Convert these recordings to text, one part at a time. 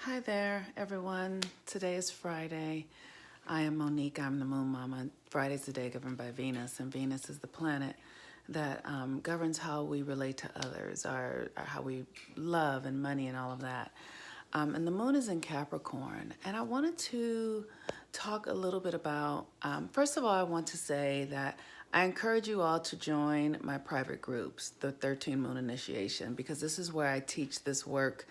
Hi there, everyone. Today is Friday. I am Monique. I'm the Moon Mama. Friday's the day governed by Venus, and Venus is the planet that governs how we relate to others, how we love and money and all of that. And the moon is in Capricorn. And I wanted to talk a little bit about, first of all, I want to say that I encourage you all to join my private groups, the 13 Moon Initiation, because this is where I teach this work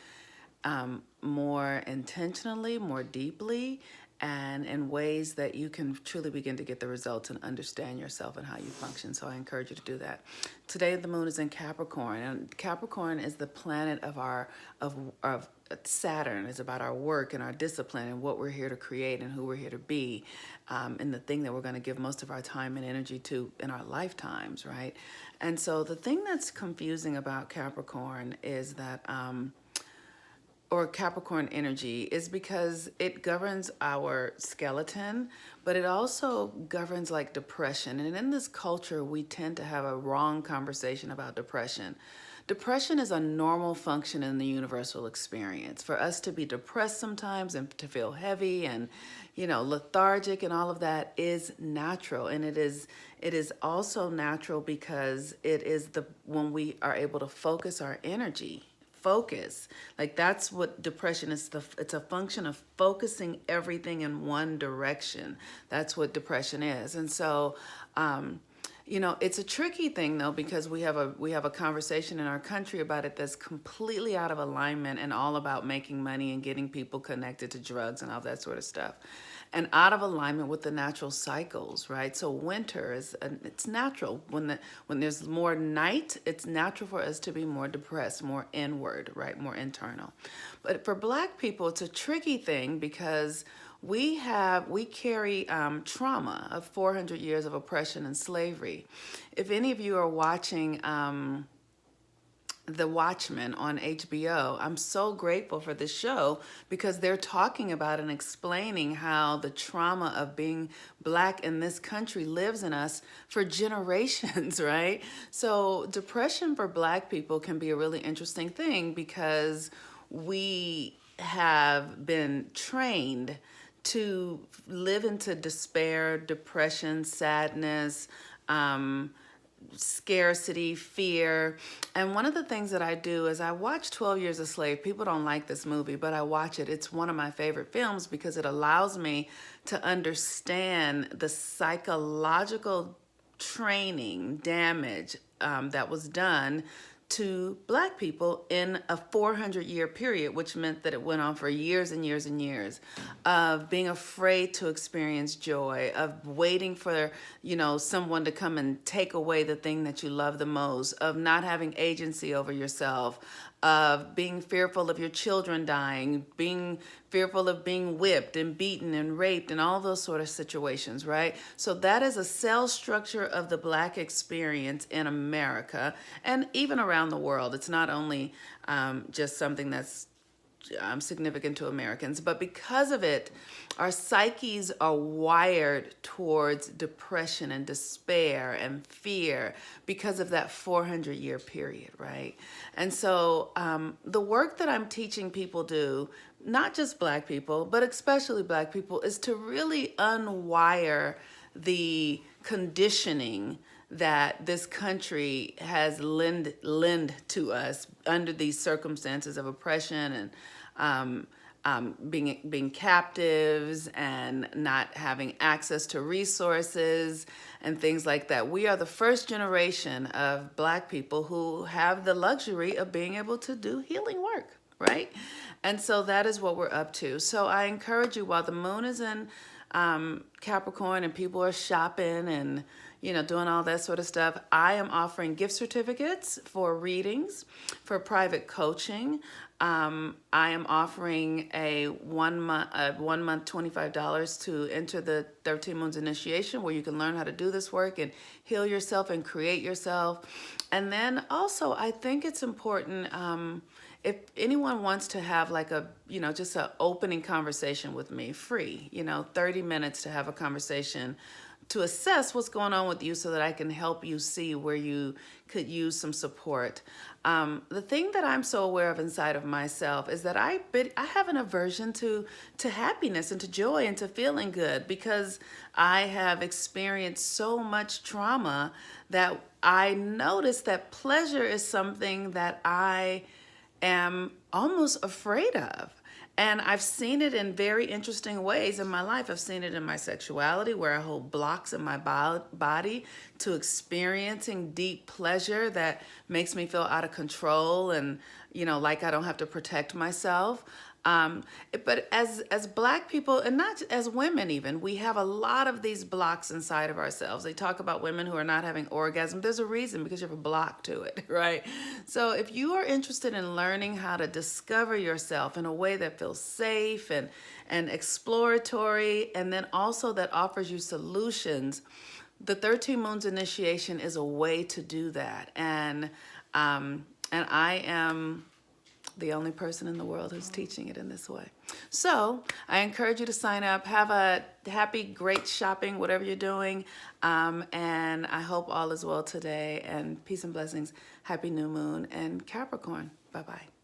more intentionally, more deeply, and in ways that you can truly begin to get the results and understand yourself and how you function. So I encourage you to do that. Today the moon is in Capricorn, and Capricorn is the planet of Saturn. Is about our work and our discipline and what we're here to create and who we're here to be, and the thing that we're going to give most of our time and energy to in our lifetimes, right? And so the thing that's confusing about Capricorn is that or Capricorn energy is because it governs our skeleton, but it also governs like depression. And in this culture, we tend to have a wrong conversation about depression. Depression is a normal function in the universal experience. For us to be depressed sometimes and to feel heavy and, lethargic and all of that is natural. And it is also natural because it is when we are able to focus our energy. Focus. Like that's what depression is. It's a function of focusing everything in one direction. That's what depression is. And so, it's a tricky thing though, because we have a conversation in our country about it that's completely out of alignment and all about making money and getting people connected to drugs and all that sort of stuff. And out of alignment with the natural cycles, right? So winter it's natural. When there's more night, it's natural for us to be more depressed, more inward, right? More internal. But for Black people, it's a tricky thing because we carry trauma of 400 years of oppression and slavery. If any of you are watching The Watchmen on HBO, I'm so grateful for this show because they're talking about and explaining how the trauma of being Black in this country lives in us for generations, right? So depression for Black people can be a really interesting thing because we have been trained to live into despair, depression, sadness, scarcity, fear. And one of the things that I do is I watch 12 Years a Slave. People don't like this movie, but I watch it. It's one of my favorite films because it allows me to understand the psychological training damage that was done to Black people in a 400-year period, which meant that it went on for years and years and years of being afraid to experience joy, of waiting for, someone to come and take away the thing that you love the most, of not having agency over yourself, of being fearful of your children dying, being fearful of being whipped and beaten and raped and all those sort of situations, right? So that is a cell structure of the Black experience in America and even around the world. It's not only just something that's significant to Americans, but because of it, our psyches are wired towards depression and despair and fear because of that 400-year period, right? And so the work that I'm teaching people do, not just Black people, but especially Black people, is to really unwire the conditioning that this country has lend to us under these circumstances of oppression and being captives and not having access to resources and things like that. We are the first generation of Black people who have the luxury of being able to do healing work, right? And so that is what we're up to. So I encourage you, while the moon is in Capricorn and people are shopping and doing all that sort of stuff, I am offering gift certificates for readings, for private coaching. I am offering a one month $25 to enter the 13 Moons Initiation, where you can learn how to do this work and heal yourself and create yourself. And then also, I think it's important, if anyone wants to have like just an opening conversation with me, free, 30 minutes to have a conversation to assess what's going on with you so that I can help you see where you could use some support. The thing that I'm so aware of inside of myself is that I have an aversion to happiness and to joy and to feeling good, because I have experienced so much trauma that I notice that pleasure is something that I am almost afraid of. And I've seen it in very interesting ways in my life. I've seen it in my sexuality, where I hold blocks in my body to experiencing deep pleasure that makes me feel out of control and, like I don't have to protect myself. But as Black people, and not as women even, we have a lot of these blocks inside of ourselves. They talk about women who are not having orgasm. There's a reason, because you have a block to it, right? So if you are interested in learning how to discover yourself in a way that feels safe and exploratory, and then also that offers you solutions, the 13 Moons Initiation is a way to do that. And I am the only person in the world who's teaching it in this way. So I encourage you to sign up. Have a happy, great shopping, whatever you're doing. And I hope all is well today. And peace and blessings. Happy new moon and Capricorn. Bye-bye.